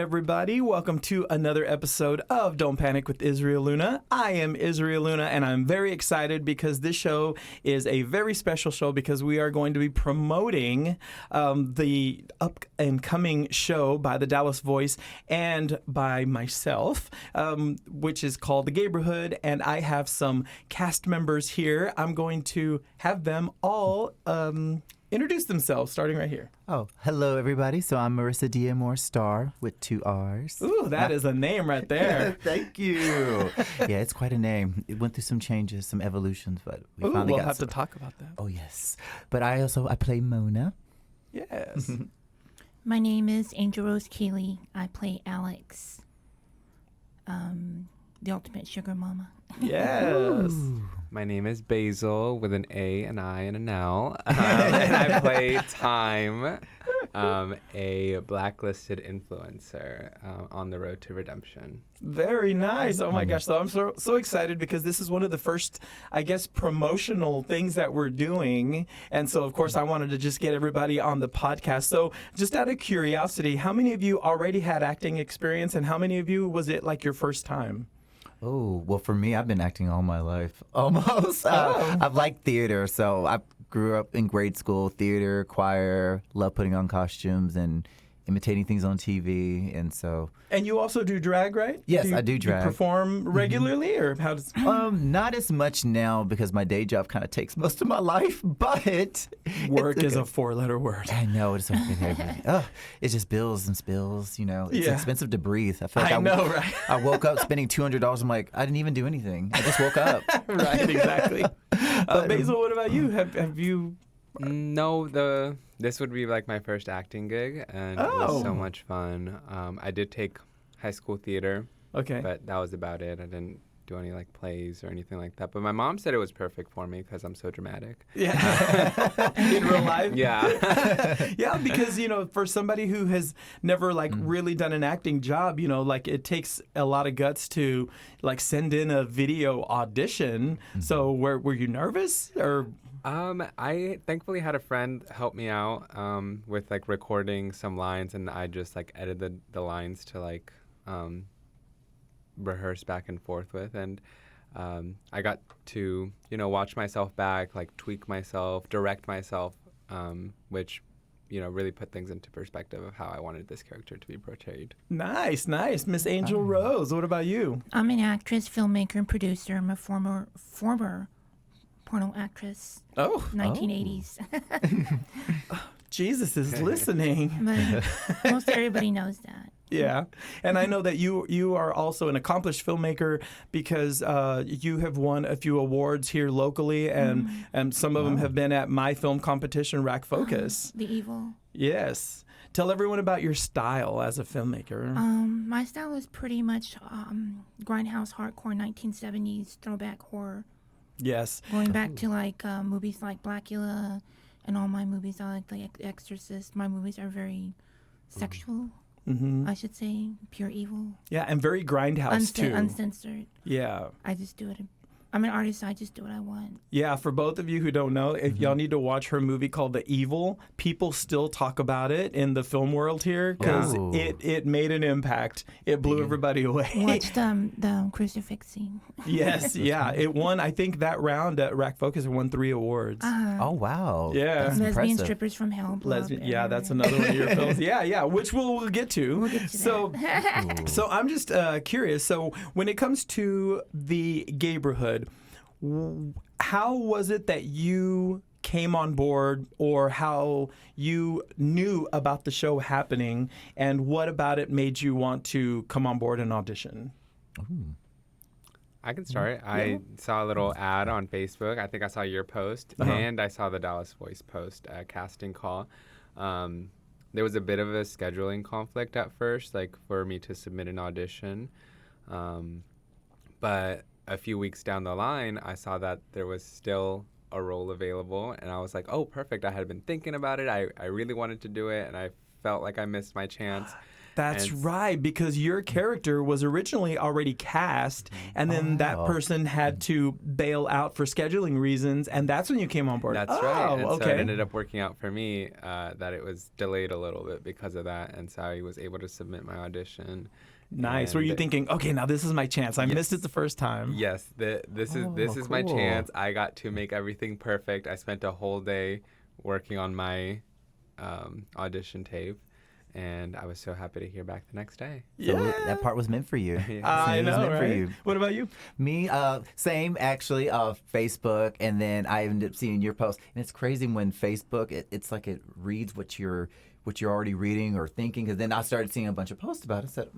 everybody. Welcome to another episode of Don't Panic with Israel Luna. I am Israel Luna, and I'm very excited because this show is a very special show because we are going to be promoting the up and coming show by the Dallas Voice and by myself, which is called the Gayborhood, and I have some cast members here. I'm going to have them all introduce themselves, starting right here. Oh, hello, everybody. So I'm Marissa Diamore Starr with 2 R's. Ooh, that is a name right there. Thank you. Yeah, it's quite a name. It went through some changes, some evolutions, but we finally we'll got have to talk about that. Oh, yes. But I play Mona. Yes. My name is Angel Rose Keeley. I play Alex, the ultimate sugar mama. Yes. Ooh. My name is Basil with an A, an I, and an L. And I play Time, a blacklisted influencer on the road to redemption. Very nice. Oh my gosh. So I'm so excited because this is one of the first, I guess, promotional things that we're doing. And so, of course, I wanted to just get everybody on the podcast. So just out of curiosity, how many of you already had acting experience and how many of you was it like your first time? Oh, well, for me, I've been acting all my life, almost. I've liked theater, so I grew up in grade school, theater, choir, love putting on costumes and imitating things on TV, and so... And you also do drag, right? Yes, I do drag. You perform regularly, or how does... Not as much now because my day job kind of takes most of my life, but... Work is a 4-letter word. I know, it's okay. It's just bills and spills, you know. It's expensive to breathe. I feel like I know, right? I woke up spending $200. I'm like, I didn't even do anything. I just woke up. Right, exactly. Basil, what about you? Have you... No, this would be like my first acting gig, and it was so much fun. I did take high school theater, but that was about it. I didn't do any like plays or anything like that. But my mom said it was perfect for me because I'm so dramatic. Yeah. In real life? Yeah. Yeah, because, you know, for somebody who has never like really done an acting job, you know, like it takes a lot of guts to like send in a video audition. So were you nervous or... I thankfully had a friend help me out with like recording some lines, and I just like edited the lines to like rehearse back and forth with, and I got to, you know, watch myself back, like tweak myself, direct myself, which, you know, really put things into perspective of how I wanted this character to be portrayed. Nice. Miss Angel Rose, what about you? I'm an actress, filmmaker, and producer. I'm a former porno actress. 1980s. Jesus is listening. But most everybody knows that. Yeah. And I know that you are also an accomplished filmmaker because you have won a few awards here locally, and some of them have been at my film competition, Rack Focus. The Evil. Yes. Tell everyone about your style as a filmmaker. My style is pretty much grindhouse hardcore 1970s throwback horror. Yes. Going back to like movies like Blackula and all my movies, I like The Exorcist. My movies are very sexual, I should say, pure evil. Yeah, and very grindhouse too. Uncensored. Yeah. I just do it. I'm an artist, so I just do what I want. Yeah, for both of you who don't know, if y'all need to watch her movie called The Evil, people still talk about it in the film world here because it made an impact. It blew everybody away. Watch the crucifix scene. Yes, yeah. It won, I think, that round at Rack Focus. It won 3 awards. Oh, wow. Yeah. That's Lesbian impressive. Strippers from Hell. Yeah, that's another one of your films. Yeah, which we'll get to. We'll get to that. So I'm just curious. So when it comes to the Gayborhood, how was it that you came on board, or how you knew about the show happening, and what about it made you want to come on board and audition? I can start. I saw a little ad on Facebook. I think I saw your post, and I saw the Dallas Voice post, casting call. There was a bit of a scheduling conflict at first, like for me to submit an audition. But a few weeks down the line, I saw that there was still a role available, and I was like, oh, perfect. I had been thinking about it. I really wanted to do it, and I felt like I missed my chance. That's right, because your character was originally already cast, and then that person had to bail out for scheduling reasons, and that's when you came on board. That's right. And okay. so it ended up working out for me that it was delayed a little bit because of that, and so I was able to submit my audition. Nice. Were you thinking, okay, now this is my chance? I missed it the first time. Yes, this is my cool. chance. I got to make everything perfect. I spent a whole day working on my audition tape. And I was so happy to hear back the next day. So that part was meant for you. I know, meant right? for you. What about you? Me, same actually. Facebook, and then I ended up seeing your post. And it's crazy when Facebook, it's like it reads what you're already reading or thinking. Because then I started seeing a bunch of posts about it. I said,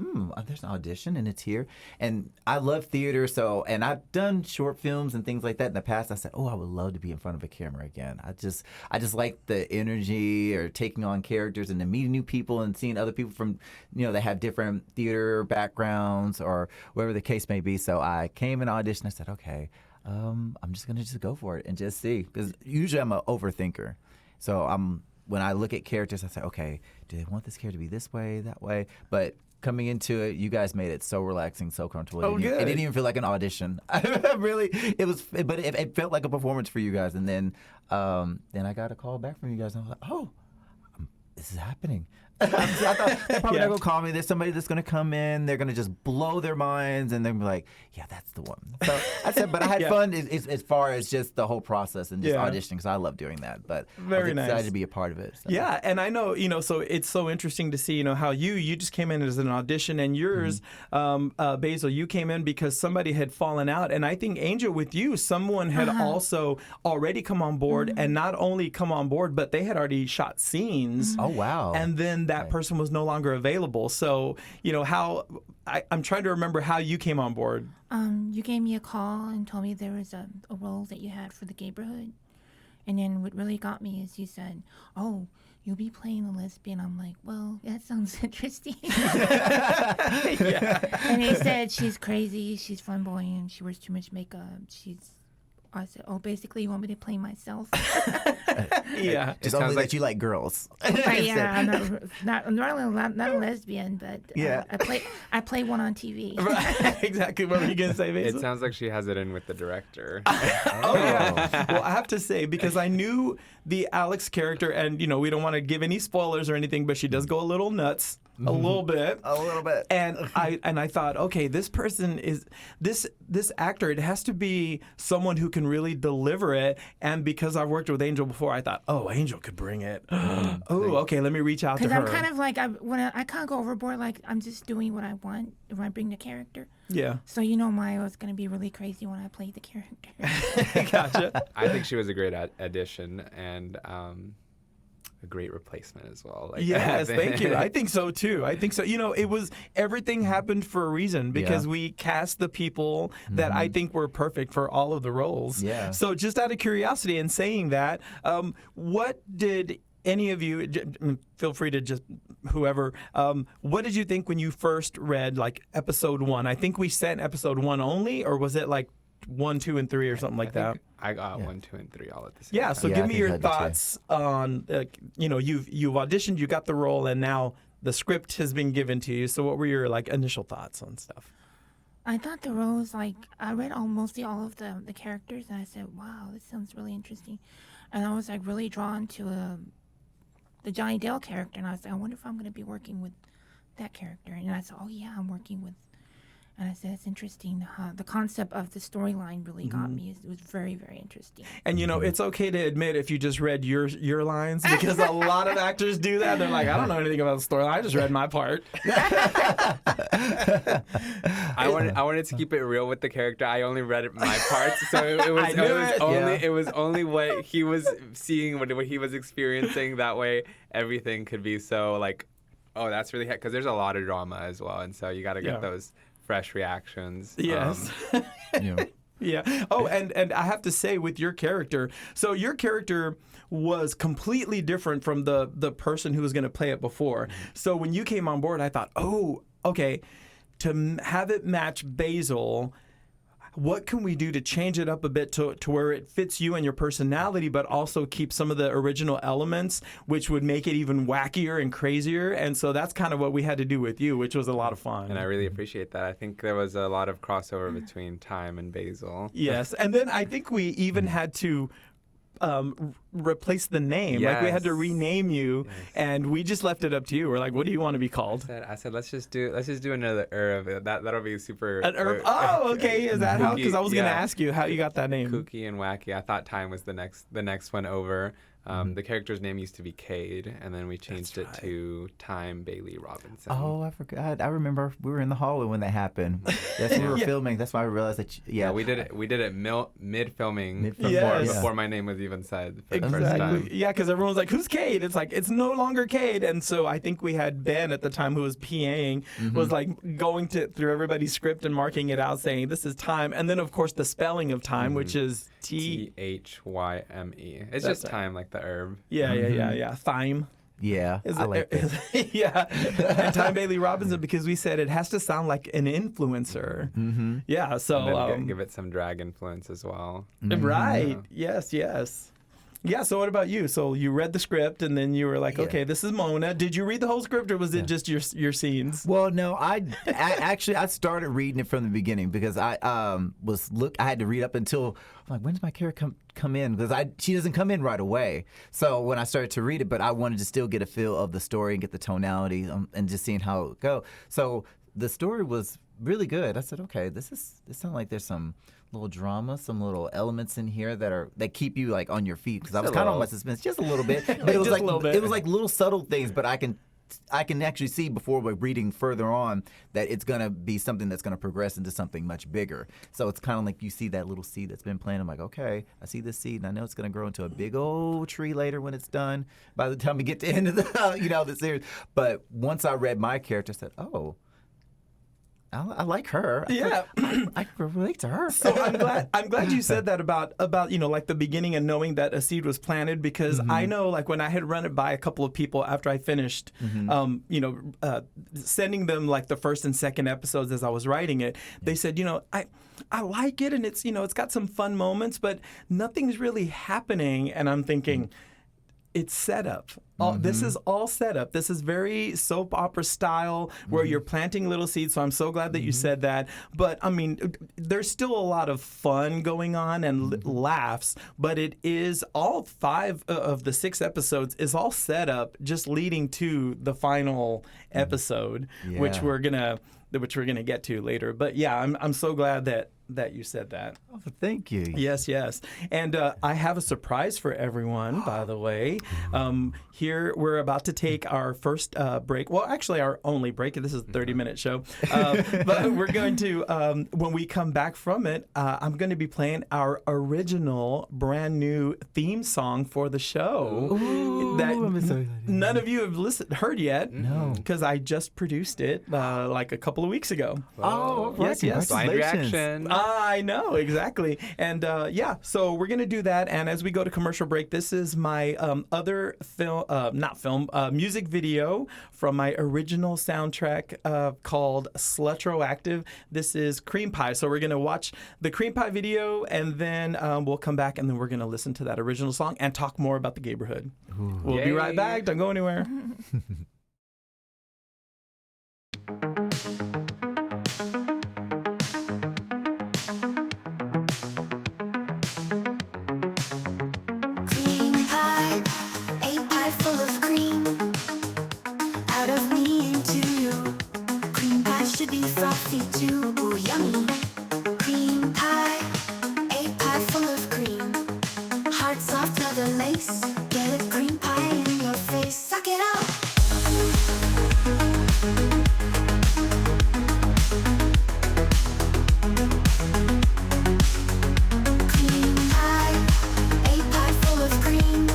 there's an audition and it's here. And I love theater, and I've done short films and things like that in the past. I said, I would love to be in front of a camera again. I just like the energy or taking on characters and then meeting new people and seeing other people from, that have different theater backgrounds or whatever the case may be. So I came and auditioned. I said, okay, I'm just going to go for it and just see. Because usually I'm an overthinker. So when I look at characters, I say, okay, do they want this character to be this way, that way? But coming into it, you guys made it so relaxing, so comfortable. Oh, good. It didn't even feel like an audition. It felt like a performance for you guys. And then I got a call back from you guys, and I was like, this is happening. I thought they're probably not going to call me. There's somebody that's going to come in. They're going to just blow their minds, and they're going to be like, yeah, that's the one. So I said, but I had fun as far as just the whole process and just auditioning, because I love doing that. But I was excited to be a part of it. So. Yeah, and I know, so it's so interesting to see, how you just came in as an audition, and yours, Basil, you came in because somebody had fallen out. And I think, Angel, with you, someone had also already come on board, and not only come on board, but they had already shot scenes. Oh, wow. And then that person was no longer available. So, I'm trying to remember how you came on board. You gave me a call and told me there was a role that you had for the Gayborhood. And then what really got me is you said, you'll be playing a lesbian. I'm like, well, that sounds interesting. And they said she's crazy, she's flamboyant, she wears too much makeup, I said, basically you want me to play myself? Yeah. Just only that you like girls. Yeah, I'm not a lesbian, but I play one on TV. Right. Exactly. What were you going to say, Basil? It sounds like she has it in with the director. Yeah. Well, I have to say, because I knew the Alex character, and, we don't want to give any spoilers or anything, but she does go a little nuts. A little bit. And I thought, okay, this person is this actor. It has to be someone who can really deliver it. And because I've worked with Angel before, I thought, Angel could bring it. Okay, let me reach out to her. Because I'm kind of like I can't go overboard. Like, I'm just doing what I want when I bring the character. Yeah. So Maya was going to be really crazy when I played the character. Gotcha. I think she was a great addition and a great replacement as well. Yes, thank you. I think so too. It was, everything happened for a reason, because we cast the people that I think were perfect for all of the roles. Yeah. So just out of curiosity and saying that, what did any of you, feel free to just whoever, what did you think when you first read episode 1? I think we sent episode 1 only, or was it 1, 2, and 3 or something like that? I got 1, 2, and 3 all at the same time. So give me your thoughts on, you've auditioned, you got the role, and now the script has been given to you. So what were your initial thoughts on stuff? I thought the roles, I read mostly all of the characters, and I said, wow, this sounds really interesting. And I was really drawn to the Johnny Dale character, and I was like, I wonder if I'm going to be working with that character. And I said, I'm working with. And I said, it's interesting. The concept of the storyline really got me. It was very, very interesting. And, it's okay to admit if you just read your lines, because a lot of actors do that. They're like, I don't know anything about the storyline. I just read my part. I wanted to keep it real with the character. I only read my parts. So it was only what he was seeing, what he was experiencing. That way, everything could be so that's really, because there's a lot of drama as well. And so you got to get those fresh reactions. Yes. Yeah. Oh, and I have to say, with your character, so your character was completely different from the person who was going to play it before. So when you came on board, I thought, okay, to have it match Basil, what can we do to change it up a bit to where it fits you and your personality, but also keep some of the original elements, which would make it even wackier and crazier. And so that's kind of what we had to do with you, which was a lot of fun. And I really appreciate that. I think there was a lot of crossover between Time and Basil. Yes. And then I think we even had to replace the name. Like we had to rename you, and we just left it up to you. We're like, what do you want to be called? I said let's just do another Irv. That'll be super. An Irv. Oh, okay. Is that how? Because I was gonna ask you how you got that name. Kooky and wacky. I thought Time was the next one over. The character's name used to be Cade, and then we changed it to Time Bailey Robinson. Oh, I forgot. I remember we were in the hallway when that happened. That's when we were filming. That's why I realized that. We did it mid filming before my name was even said for the first time. Yeah, because everyone's like, "Who's Cade?" It's like it's no longer Cade, and so I think we had Ben at the time who was PAing, was like going through everybody's script and marking it out, saying this is Time, and then of course the spelling of Time, which is Thyme. It's just Time, like the herb. Yeah. Thyme. Yeah, I like that. Yeah. And Time Bailey Robinson, because we said it has to sound like an influencer. Yeah, so and then give it some drag influence as well. Right. Yes. Yeah, so what about you? So you read the script, and then you were like, okay, this is Mona. Did you read the whole script, or was it just your scenes? Well, no, I started reading it from the beginning because I had to read up until, I'm like, when does my character come in? Because she doesn't come in right away. So when I started to read it, but I wanted to still get a feel of the story and get the tonality and just seeing how it would go. So the story was really good. I said, okay, this sounds like there's some little drama, some little elements in here that keep you like on your feet, because I was kind of on my suspense just a little bit, but it was like it was like little subtle things, but I can actually see before we're reading further on that it's gonna be something that's gonna progress into something much bigger. So it's kind of like you see that little seed that's been planted. I'm like, okay, I see this seed, and I know it's gonna grow into a big old tree later when it's done. By the time we get to the end of the the series, but once I read my character, I said, oh, I like her. Yeah, I can relate to her. So I'm glad you said that about like the beginning and knowing that a seed was planted, because I know like when I had run it by a couple of people after I finished, sending them like the first and second episodes as I was writing it, they said, I like it, and it's it's got some fun moments, but nothing's really happening, and I'm thinking. It's set up. This is all set up. This is very soap opera style where you're planting little seeds. So I'm so glad that you said that. But I mean, there's still a lot of fun going on and laughs, but it is all 5 of the 6 episodes is all set up just leading to the final episode, which we're gonna get to later. But yeah, I'm so glad that you said that. Oh, thank you. Yes. And I have a surprise for everyone, by the way. Here, we're about to take our first break. Well, actually, our only break. This is a 30-minute show. But we're going to, when we come back from it, I'm going to be playing our original, brand new theme song for the show. Ooh, that I'm so none of you have heard yet. No. Because I just produced it like a couple of weeks ago. Oh, yes. Blind reaction. I know, exactly. And so we're going to do that. And as we go to commercial break, this is my other music video from my original soundtrack called Slutroactive. This is Cream Pie. So we're going to watch the Cream Pie video, and then we'll come back, and then we're going to listen to that original song and talk more about the Gayborhood. We'll be right back. Don't go anywhere. Frosty too, ooh, yummy. Cream pie, a pie full of cream. Hard, soft, leather lace. Get a cream pie in your face. Suck it up. Cream pie, a pie full of cream.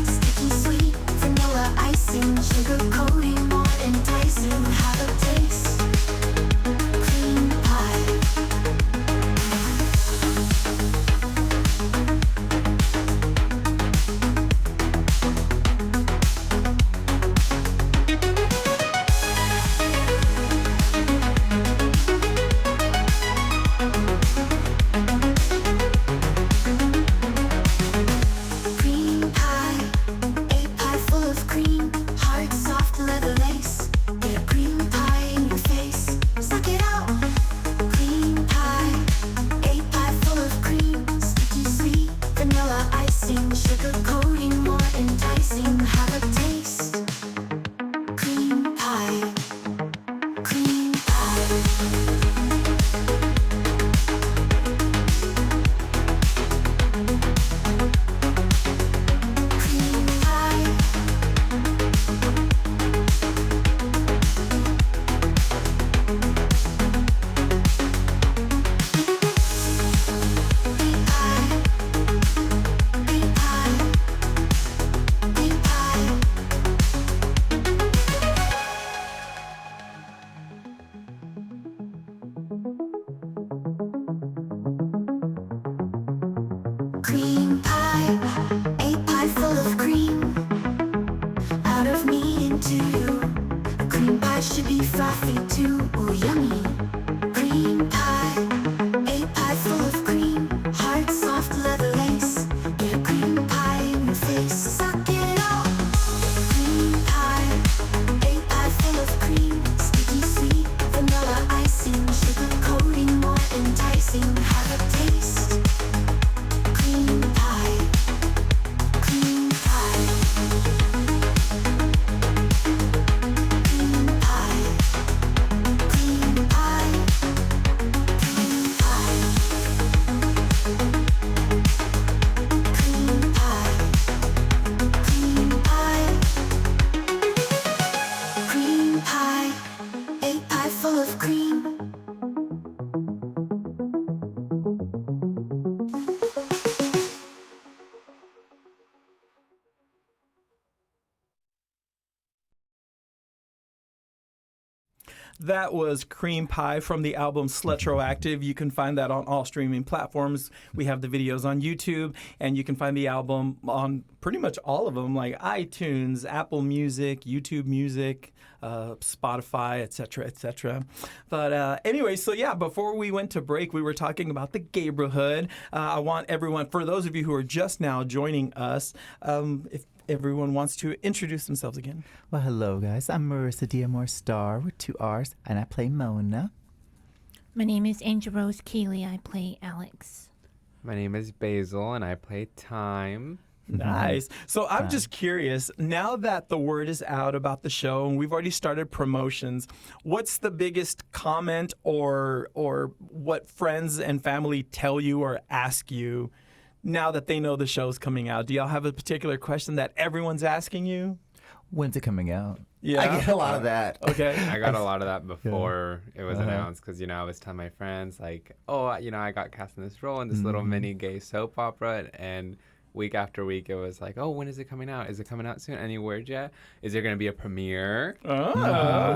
Sticky sweet, vanilla icing, sugar coating, more enticing. Have a taste. That was Cream Pie from the album Slutroactive. You can find that on all streaming platforms. We have the videos on YouTube, and you can find the album on pretty much all of them, like iTunes, Apple Music, YouTube Music, Spotify, etc., etc. But anyway, so yeah, before we went to break, we were talking about the Gayborhood. I want everyone, for those of you who are just now joining us, if everyone wants to introduce themselves again. Well, hello, guys. I'm Marissa Diamore Star with 2 R's, and I play Mona. My name is Angel Rose Keeley. I play Alex. My name is Basil, and I play Time. Nice. So I'm just curious, now that the word is out about the show and we've already started promotions, what's the biggest comment or what friends and family tell you or ask you now that they know the show's coming out? Do y'all have a particular question that everyone's asking you? When's it coming out? Yeah. I get a lot of that. Okay. I got a lot of that before it was announced because, I was telling my friends, like, oh, I got cast in this role in this little mini gay soap opera, and week after week, it was like, oh, when is it coming out? Is it coming out soon? Any word yet? Is there going to be a premiere?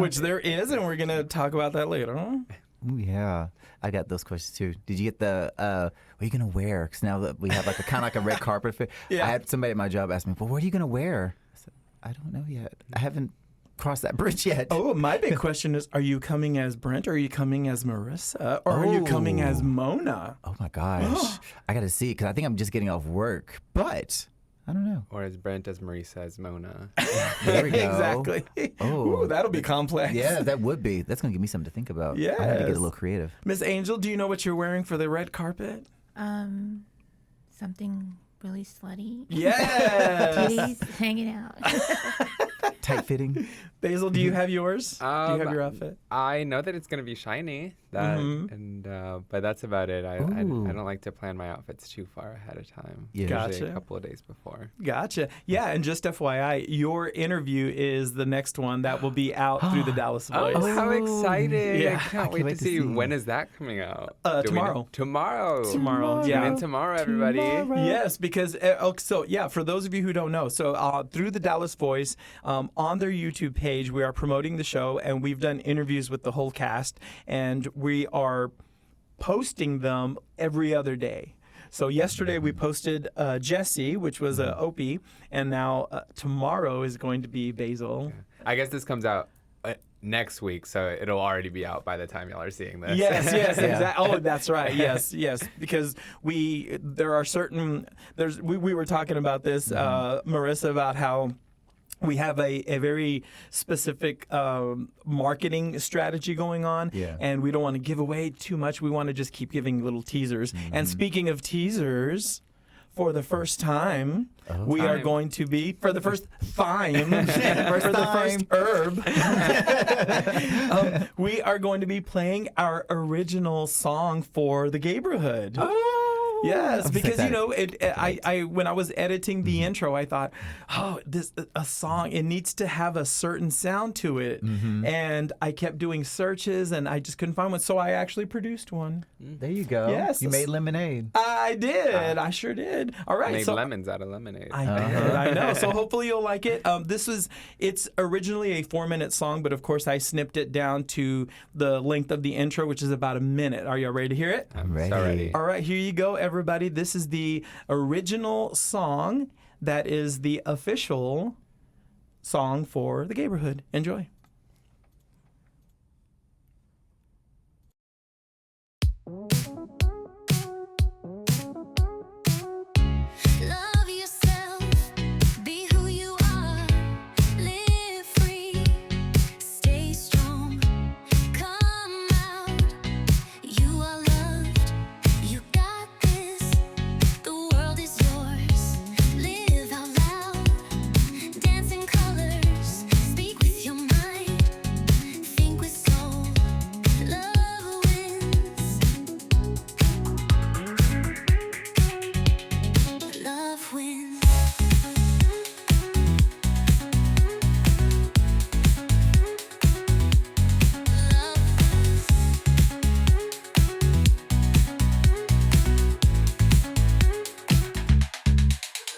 Which there is, and we're going to talk about that later. Ooh, yeah. I got those questions too. Did you get the, what are you going to wear? Because now that we have like a kind of like a red carpet fit. Yeah. I had somebody at my job ask me, well, what are you going to wear? I said, I don't know yet. I haven't crossed that bridge yet. Oh, my big question is, are you coming as Brent, or are you coming as Marissa, or are you coming as Mona? Oh my gosh. I got to see, because I think I'm just getting off work, but I don't know. Or as Brent, as Marisa, as Mona. There we go. Exactly. Oh. Ooh, that'll be complex. Yeah, that would be. That's going to give me something to think about. Yes. I had to get a little creative. Miss Angel, do you know what you're wearing for the red carpet? Something really slutty. Yes. Titties hanging out. Tight fitting. Basil, do you have yours? Do you have your outfit? I know that it's going to be shiny, but that's about it. I don't like to plan my outfits too far ahead of time. Yeah. Usually Gotcha. a couple of days before. Gotcha. Yeah, and just FYI, your interview is the next one that will be out through the Dallas Voice. Oh, how excited. Yeah. I can't wait to see. When is that coming out? Do we know? Tomorrow. Tomorrow. Tune Yeah. in tomorrow, everybody. Yes, because for those of you who don't know, through the Dallas Voice, on their YouTube page, we are promoting the show, and we've done interviews with the whole cast, and we are posting them every other day. So yesterday we posted Jesse, which was Opie, and now tomorrow is going to be Basil. I guess this comes out next week, so it'll already be out by the time y'all are seeing this. Yes, exactly. Oh, that's right. Yes, because we were talking about this, Marissa, about how we have a very specific marketing strategy going on, and we don't want to give away too much. We want to just keep giving little teasers. And speaking of teasers, for the first time, we are going to be, for the first time, for the first herb, we are going to be playing our original song for the Gayborhood. Yes, because I when I was editing the intro, I thought, a song, it needs to have a certain sound to it, and I kept doing searches and I just couldn't find one, so I actually produced one. There you go. Yes, you made lemonade. I did. I sure did. All right, Made lemons out of lemonade. I did. I know. So hopefully you'll like it. It's originally a 4-minute song, but of course I snipped it down to the length of the intro, which is about a minute. Are you ready to hear it? I'm ready. so ready. All right, here you go, everybody. This is the original song that is the official song for the Gayborhood. Enjoy. Love yourself, be who you are, live free, stay strong, come out. You are loved, you got this, the world is yours. Live out loud, dance in colors, speak with your mind, think with soul. Love wins. Love wins.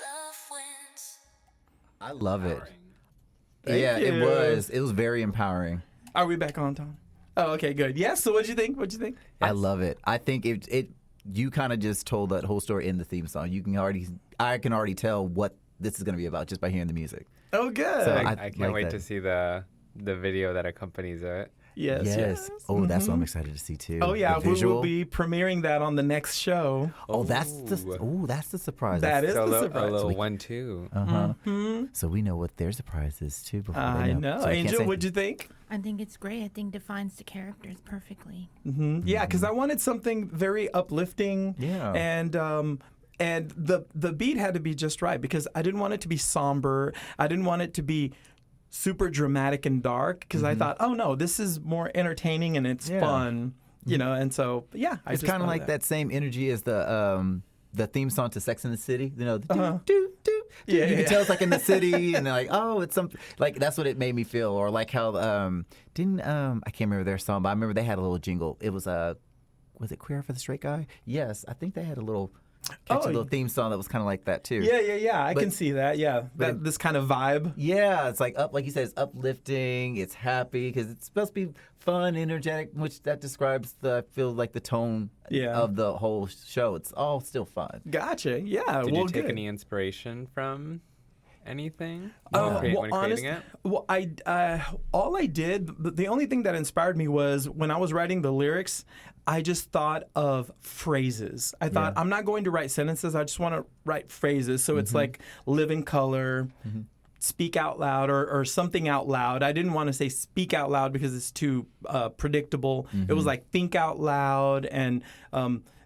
Love wins. I love it. Thank Yeah, you. it was. It was very empowering. Are we back on, Tom? Oh, okay, good. Yeah. So what'd you think? What'd you think? I love it. I think it you kind of just told that whole story in the theme song. I can already tell what this is going to be about just by hearing the music. Oh, good. So I can't wait to see the video that accompanies it. Yes. Oh, that's what I'm excited to see too. Oh yeah, The we visual. will be premiering that on the next show. Oh, that's the surprise. That is So the a surprise. little 1-2. Uh-huh. So we know what their surprise is too before they I know. know. So we can't Angel, say- what'd you think? I think it's great. I think defines the characters perfectly. Yeah, because I wanted something very uplifting. Yeah. And the beat had to be just right because I didn't want it to be somber. I didn't want it to be super dramatic and dark because I thought, oh no, this is more entertaining and it's Yeah. fun, and so yeah, It's kind of like that same energy as the theme song to Sex and the City. You know, the Uh-huh. do, do, do. Yeah, You yeah. can tell it's like in the city, and they're like, oh, it's something like that's what it made me feel. Or like how I can't remember their song, but I remember they had a little jingle. It was was it Queer for the Straight Guy? Yes, I think they had a little catchy little theme song that was kind of like that too. Yeah. I But- can see that. Yeah, but- this kind of vibe. Yeah, it's like like you said, it's uplifting, it's happy because it's supposed to be fun, energetic, which that describes I feel like the tone Yeah. of the whole show. It's all still fun. Gotcha. Yeah. Did well, you take good. any inspiration from anything Well, when creating it? Well, all I did, the only thing that inspired me was when I was writing the lyrics, I just thought of phrases. I thought, I'm not going to write sentences, I just want to write phrases. So it's like live in color, speak out loud, or something out loud. I didn't want to say speak out loud because it's too predictable. It was like think out loud and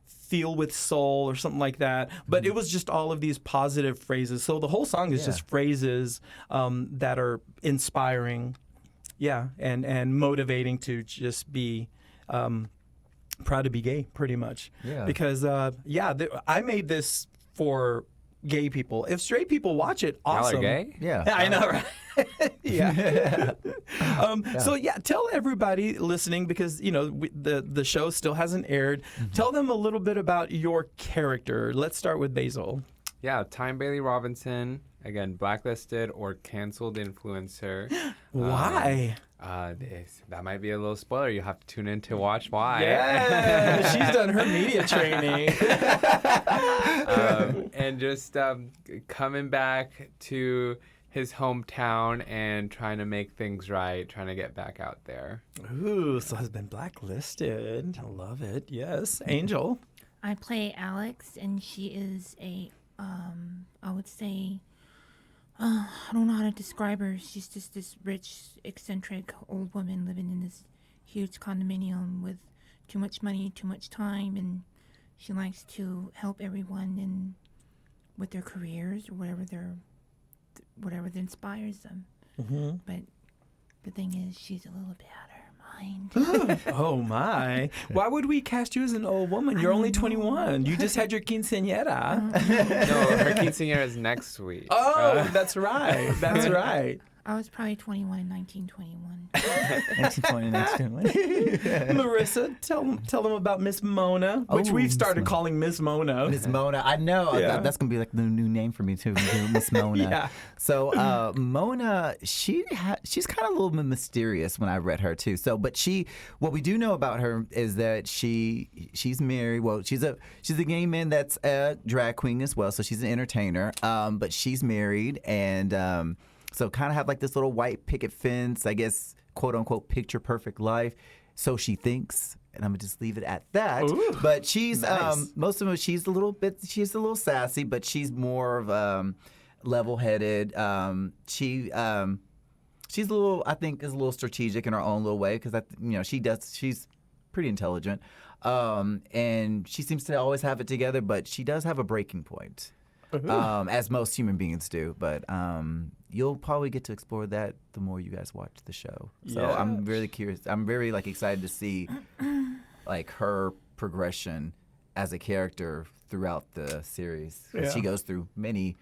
feel with soul or something like that. But it was just all of these positive phrases. So the whole song is just phrases that are inspiring, and motivating to just be proud to be gay, pretty much. Yeah. Because I made this for gay people. If straight people watch it, awesome. Y'all are gay? Yeah. I know, right? yeah. So tell everybody listening because the show still hasn't aired. Tell them a little bit about your character. Let's start with Basil. Yeah, Time Bailey Robinson, again, blacklisted or canceled influencer. Why? That might be a little spoiler. You have to tune in to watch why. Yeah, she's done her media training. And just coming back to his hometown and trying to make things right, trying to get back out there. Ooh, so has been blacklisted. I love it. Yes, Angel. I play Alex, and she is I would say, I don't know how to describe her. She's just this rich, eccentric old woman living in this huge condominium with too much money, too much time, and she likes to help everyone and with their careers or whatever that inspires them. But the thing is, she's a little bit out of her mind. Oh my! Why would we cast you as an old woman? You're only 21. You just had your quinceañera. No, her quinceañera is next week. Oh, that's right. That's right. I was probably 21 in 1921. 1920, Marissa, tell them about Miss Mona, which Oh, we've Miss started Mona. calling Miss Mona. Miss Mona. I know. Yeah. That's going to be like the new name for me, too. Miss Mona. Yeah. So, Mona, she's kind of a little bit mysterious when I read her, too. So, but what we do know about her is that she's married. Well, she's a gay man that's a drag queen as well. So she's an entertainer. But she's married and, so kind of have like this little white picket fence, I guess, quote unquote, picture perfect life. So she thinks, and I'm gonna just leave it at that. Ooh, but she's nice. most of them. She's a little sassy, but she's more of level-headed. She's a little, I think, is a little strategic in her own little way because she's pretty intelligent, and she seems to always have it together. But she does have a breaking point. As most human beings do, but you'll probably get to explore that the more you guys watch the show. So Yeah. I'm really curious. I'm very excited to see like her progression as a character throughout the series. 'Cause Yeah. she goes through many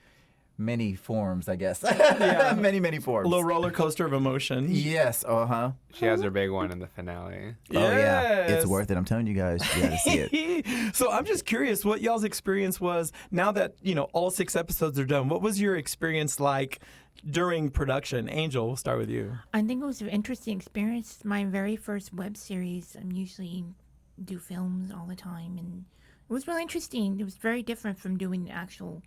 many forms, I guess. Yeah. many forms. A little roller coaster of emotion. Yes, uh-huh. She has her big one in the finale. Oh, yeah. Yes. It's worth it. I'm telling you guys, you gotta see it. So I'm just curious what y'all's experience was now that, all 6 episodes are done. What was your experience like during production? Angel, we'll start with you. I think it was an interesting experience. My very first web series. I'm usually do films all the time, and it was really interesting. It was very different from doing the actual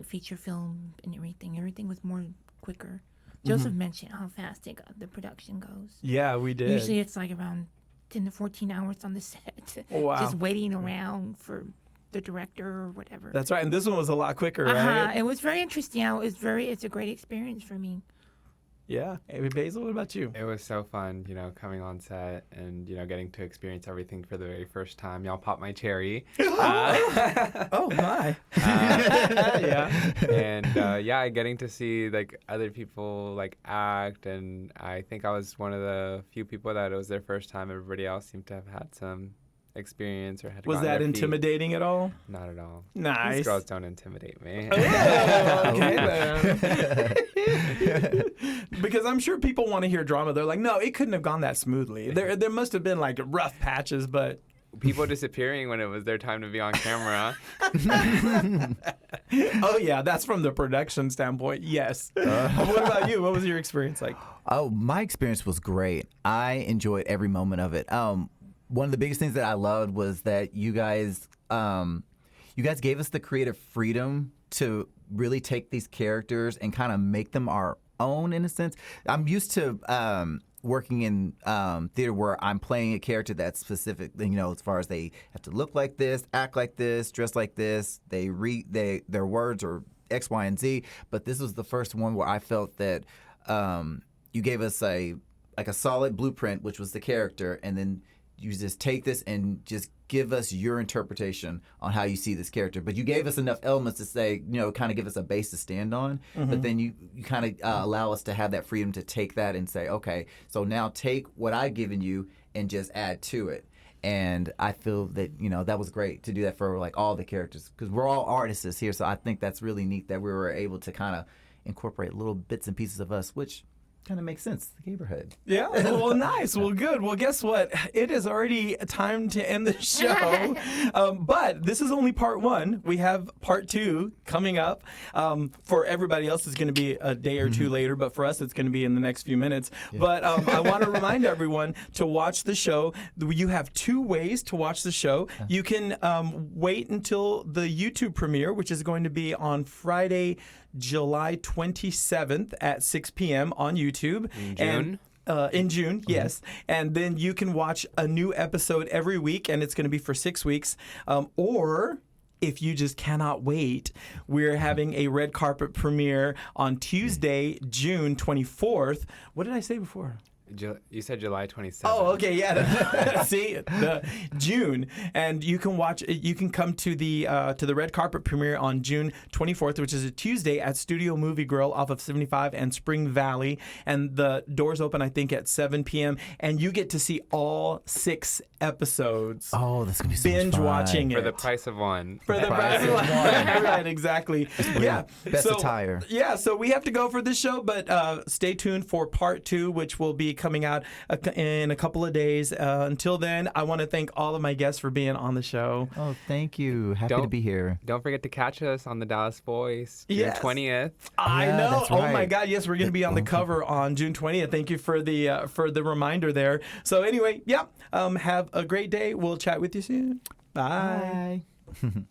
feature film and everything. Everything was more quicker. Joseph mentioned how fast the production goes. Yeah, we did. Usually it's around 10 to 14 hours on the set. Wow. Just waiting around for the director or whatever. That's right. And this one was a lot quicker, right? It was very interesting. It's a great experience for me. Yeah. Hey, Basil, what about you? It was so fun, coming on set and, getting to experience everything for the very first time. Y'all popped my cherry. Oh, my. Yeah. And, getting to see, other people, act. And I think I was one of the few people that it was their first time. Everybody else seemed to have had some experience or had Was gone that their feet. intimidating at all? Not at all. Nice. These girls don't intimidate me. Okay, then. Because I'm sure people want to hear drama. They're like, no, it couldn't have gone that smoothly. There must have been rough patches, but People disappearing when it was their time to be on camera. oh yeah, that's from the production standpoint. Yes. What about you? What was your experience like? Oh, my experience was great. I enjoyed every moment of it. One of the biggest things that I loved was that you guys gave us the creative freedom to really take these characters and kind of make them our own in a sense. I'm used to working in theater where I'm playing a character that's specific, as far as they have to look like this, act like this, dress like this, their words are X, Y, and Z. But this was the first one where I felt that you gave us a solid blueprint, which was the character, and then you just take this and just give us your interpretation on how you see this character. But you gave us enough elements to say, kind of give us a base to stand on. Mm-hmm. But then you kind of allow us to have that freedom to take that and say, okay, so now take what I've given you and just add to it. And I feel that, that was great to do that for all the characters, because we're all artists here. So I think that's really neat that we were able to kind of incorporate little bits and pieces of us, which kind of makes sense. The Gayborhood. Yeah. Well, nice. Well, good. Well, guess what? It is already time to end the show. But this is only part 1. We have part 2 coming up. For everybody else, it's going to be a day or two later. But for us, it's going to be in the next few minutes. Yeah. But I want to remind everyone to watch the show. You have 2 ways to watch the show. You can wait until the YouTube premiere, which is going to be on Friday, July 27th at 6 p.m. on YouTube. In June? In June, yes. And then you can watch a new episode every week, and it's going to be for 6 weeks. Or if you just cannot wait, we're having a red carpet premiere on Tuesday, June 24th. What did I say before? You said July 27th. Oh, okay, yeah. See, June, and you can watch. You can come to the red carpet premiere on June 24th, which is a Tuesday at Studio Movie Grill off of 75 and Spring Valley, and the doors open I think at 7 p.m. and you get to see all 6 episodes. Oh, that's gonna be so much binge fun. watching it For the price of one. For the price of one. Right, exactly. Yeah. Best attire. Yeah, so we have to go for this show, but stay tuned for part 2, which will be coming out in a couple of days. Until then, I want to thank all of my guests for being on the show. Oh, thank you. Happy to be here. Don't forget to catch us on the Dallas Voice June Yes. 20th. I know. That's right. Oh my God! Yes, we're going to be on the cover on June 20th. Thank you for the reminder there. So anyway, yeah. Have a great day. We'll chat with you soon. Bye. Bye.